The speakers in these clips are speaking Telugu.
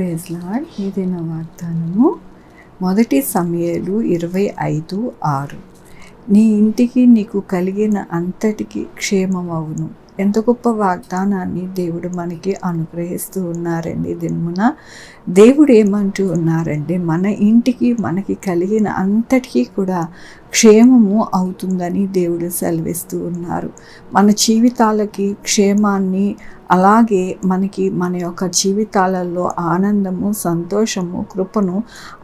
Praise lord. ఈ దిన వాగ్దానము 1 సమూయేలు 25:6. నీ ఇంటికి నీకు కలిగిన అంతటికి క్షేమమవును. ఎంత గొప్ప వాగ్దానాన్ని దేవుడు మనకి అనుగ్రహిస్తూ ఉన్నారండి. దినమున దేవుడు ఏమంటూ ఉన్నారండి, మన ఇంటికి మనకి కలిగిన అంతటికీ కూడా క్షేమము అవుతుందని దేవుడు సెలవిస్తూ ఉన్నారు. మన జీవితాలకి క్షేమాన్ని, అలాగే మనకి మన యొక్క జీవితాలలో ఆనందము, సంతోషము, కృపను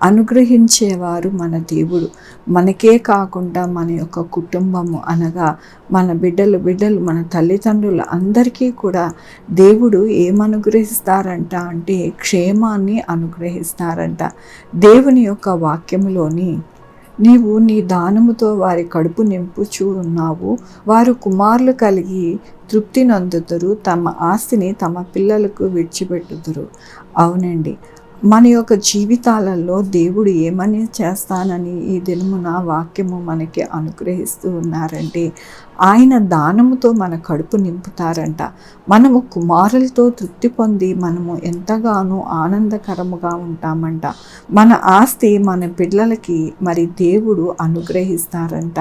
అనుగ్రహించేవారు మన దేవుడు. మనకే కాకుండా మన యొక్క కుటుంబము అనగా మన బిడ్డలు మన తల్లిదండ్రులు అందరికీ కూడా దేవుడు ఏమనుగ్రహిస్తారంట అంటే క్షేమాన్ని అనుగ్రహిస్తారంట. దేవుని యొక్క వాక్యములోని నీవు నీ దానముతో వారి కడుపు నింపుచూ ఉన్నావు, వారు కుమారులు కలిగి తృప్తి నందుతురు, తమ ఆస్తిని తమ పిల్లలకు విడిచిపెట్టుదురు. అవునండి, మన యొక్క జీవితాలలో దేవుడు ఏమని చేస్తానని ఈ దినమున వాక్యము మనకి అనుగ్రహిస్తూ ఉన్నారంటే, ఆయన దానముతో మన కడుపు నింపుతారంట. మనము కుమారులతో తృప్తి పొంది మనము ఎంతగానో ఆనందకరముగా ఉంటామంట. మన ఆస్తి మన పిల్లలకి మరి దేవుడు అనుగ్రహిస్తారంట.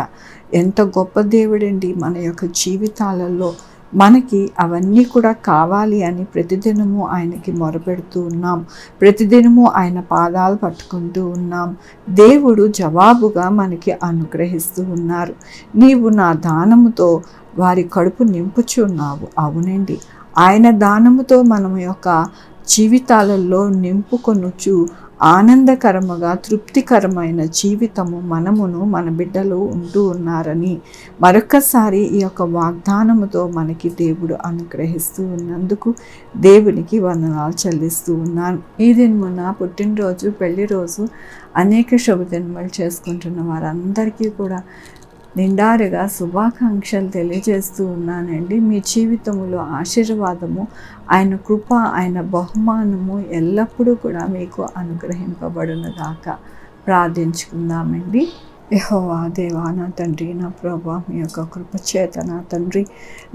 ఎంత గొప్ప దేవుడండి. మన యొక్క జీవితాలలో మనకి అవన్నీ కూడా కావాలి అని ప్రతిదినము ఆయనకి మొరపెడుతూ ఉన్నాం. ప్రతిదినము ఆయన పాదాలు పట్టుకుంటూ ఉన్నాం. దేవుడు జవాబుగా మనకి అనుగ్రహిస్తూ ఉన్నారు. నీవు నా దానముతో వారి కడుపు నింపుచున్నావు. అవునండి, ఆయన దానముతో మనం యొక్క జీవితాలలో నింపుకొనుచు ఆనందకరముగా తృప్తికరమైన జీవితము మనమును మన బిడ్డలు ఉంటూ ఉన్నారని మరొకసారి ఈ యొక్క వాగ్దానముతో మనకి దేవుడు అనుగ్రహిస్తూ ఉన్నందుకు దేవునికి వందనాలు చెల్లిస్తూ ఉన్నాను. ఈ దినమున పుట్టినరోజు, పెళ్లి రోజు, అనేక శుభదినములు చేసుకుంటున్న వారందరికీ కూడా నిండారుగా శుభాకాంక్షలు తెలియజేస్తూ ఉన్నానండి. మీ జీవితంలో ఆశీర్వాదము, ఆయన కృప, ఆయన బహుమానము ఎల్లప్పుడూ కూడా మీకు అనుగ్రహింపబడునుగాక. ప్రార్థించుకుందామండి. యెహోవా దేవా, నా తండ్రి, నా ప్రభా, మీ యొక్క కృపచేత నా తండ్రి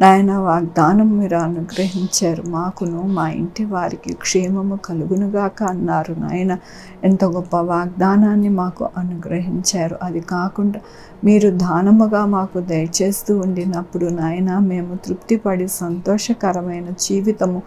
నాయన వాగ్దానం మీరు అనుగ్రహించారు. మాకును మా ఇంటి వారికి క్షేమము కలుగునుగాక అన్నారు. నాయన ఎంత గొప్ప వాగ్దానాన్ని మాకు అనుగ్రహించారు. అది కాకుండా మీరు దానముగా మాకు దయచేస్తూ ఉండినప్పుడు నాయన మేము తృప్తిపడి సంతోషకరమైన జీవితము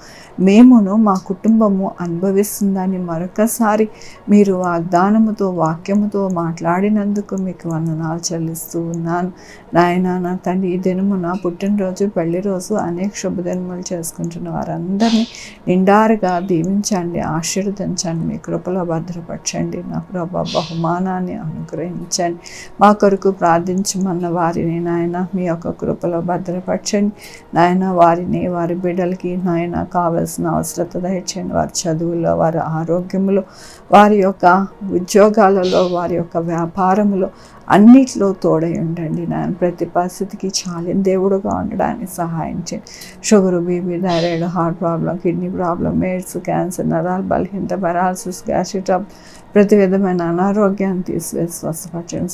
మేమును మా కుటుంబము అనుభవిస్తుందని మరొకసారి మీరు వాగ్దానముతో వాక్యముతో మాట్లాడినందుకు మీకు వందనాలు చెల్లిస్తూ ఉన్నాను. నాయన నా తండ్రి, ఈ దినమున పుట్టినరోజు, పెళ్లి రోజు, అనేక శుభదినములు చేసుకుంటున్న వారందరినీ నిండారుగా దీవించండి, ఆశీర్వదించండి, మీ కృపలో భద్రపరచండి. నా ప్రభా బహుమానాన్ని అనుగ్రహించండి. మా కొరకు ప్రార్థించమన్న వారిని నాయన మీ యొక్క కృపలో భద్రపరచండి. నాయన వారిని, వారి బిడ్డలకి నాయన కావలసిన అవసరత దయచేయండి. వారి చదువుల్లో, వారి ఆరోగ్యంలో, వారి యొక్క ఉద్యోగాలలో, వారి యొక్క వ్యాపారములో అన్నిట్లో తోడై ఉండండి. నాయన ప్రతి పరిస్థితికి చాలిన దేవుడుగా ఉండడానికి సహాయం చేయండి. Sugar, BP, thyroid, heart problem, kidney problem, AIDS, cancer, నరాలు బలహీనత, పెరాలసిస్, గ్యాస్ట్రిక్ ట్రబుల్, ప్రతి విధమైన అనారోగ్యాన్ని తీసివేసి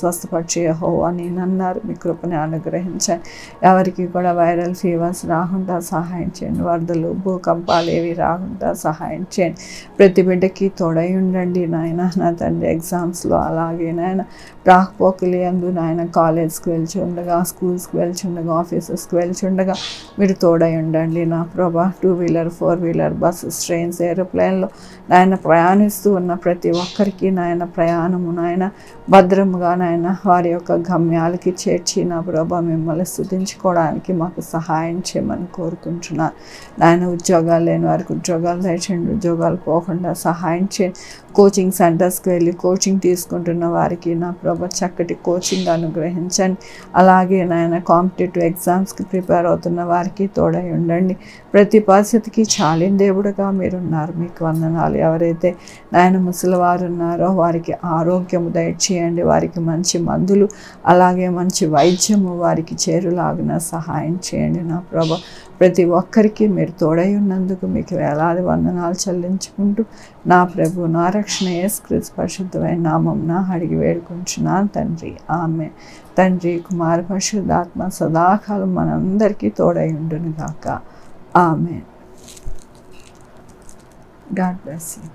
స్వస్థపరిచే యెహోవా నేను అన్నారు. మీ కృపని అనుగ్రహించండి. ఎవరికి కూడా వైరల్ ఫీవర్స్ రాకుండా సహాయం చేయండి. వరదలు, భూకంపాలు ఏవి రాకుండా సహాయం చేయండి. ప్రతి బిడ్డకి తోడై ఉండండి నాయన. నా తండ్రి ఎగ్జామ్స్లో అలాగే నాయన రాకపోకలి అందు నాయన కాలేజ్కి వెళ్తుండగా, స్కూల్స్కి వెళ్తుండగా, ఆఫీసెస్కి వెళ్తుండగా మీరు తోడై ఉండండి. నా ప్రభా 2 వీలర్ 4 వీలర్ బస్సెస్, ట్రైన్స్, ఏరోప్లేన్లో నాయన ప్రయాణిస్తూ ఉన్న ప్రతి ఒక్కరికి నాయన ప్రయాణము నాయన భద్రముగా నాయన వారి యొక్క గమ్యాలకి చేర్చి నా ప్రభా మిమ్మల్ని స్తుతించుకోవడానికి మాకు సహాయం చేయమని కోరుకుంటున్నాను. నాయన ఉద్యోగాలు లేని వారికి ఉద్యోగాలు దయచేయండి. ఉద్యోగాలు పోకుండా సహాయం చేయండి. కోచింగ్ సెంటర్స్కి వెళ్ళి కోచింగ్ తీసుకుంటున్న వారికి నా ప్రభా చక్కటి కోచింగ్ అనుగ్రహించండి. అలాగే నాయన కాంపిటేటివ్ ఎగ్జామ్స్కి ప్రిపేర్ అవుతున్న వారికి తోడై ఉండండి. ప్రతి పరిస్థితికి చాలిన దేవుడుగా మీరున్నారు. మీకు వందనాలు. ఎవరైతే నాయన ముసలివారు ఉన్నారో వారికి ఆరోగ్యము దయచేయండి. వారికి మంచి మందులు, అలాగే మంచి వైద్యము వారికి చేరులాగిన సహాయం చేయండి. నా ప్రభా ప్రతి ఒక్కరికి మీరు తోడై ఉన్నందుకు మీకు వేలాది వందనాలు చెల్లించుకుంటూ నా ప్రభు, నా రక్షణ యేసుక్రీస్తు పరిశుద్ధమైన నామమున అడిగి వేడుకుంటున్నాను తండ్రి. ఆమేన్. తండ్రి, కుమార, పరిశుద్ధాత్మ సదాకాలం మనందరికీ తోడై ఉండును గాక. ఆమేన్. God bless you.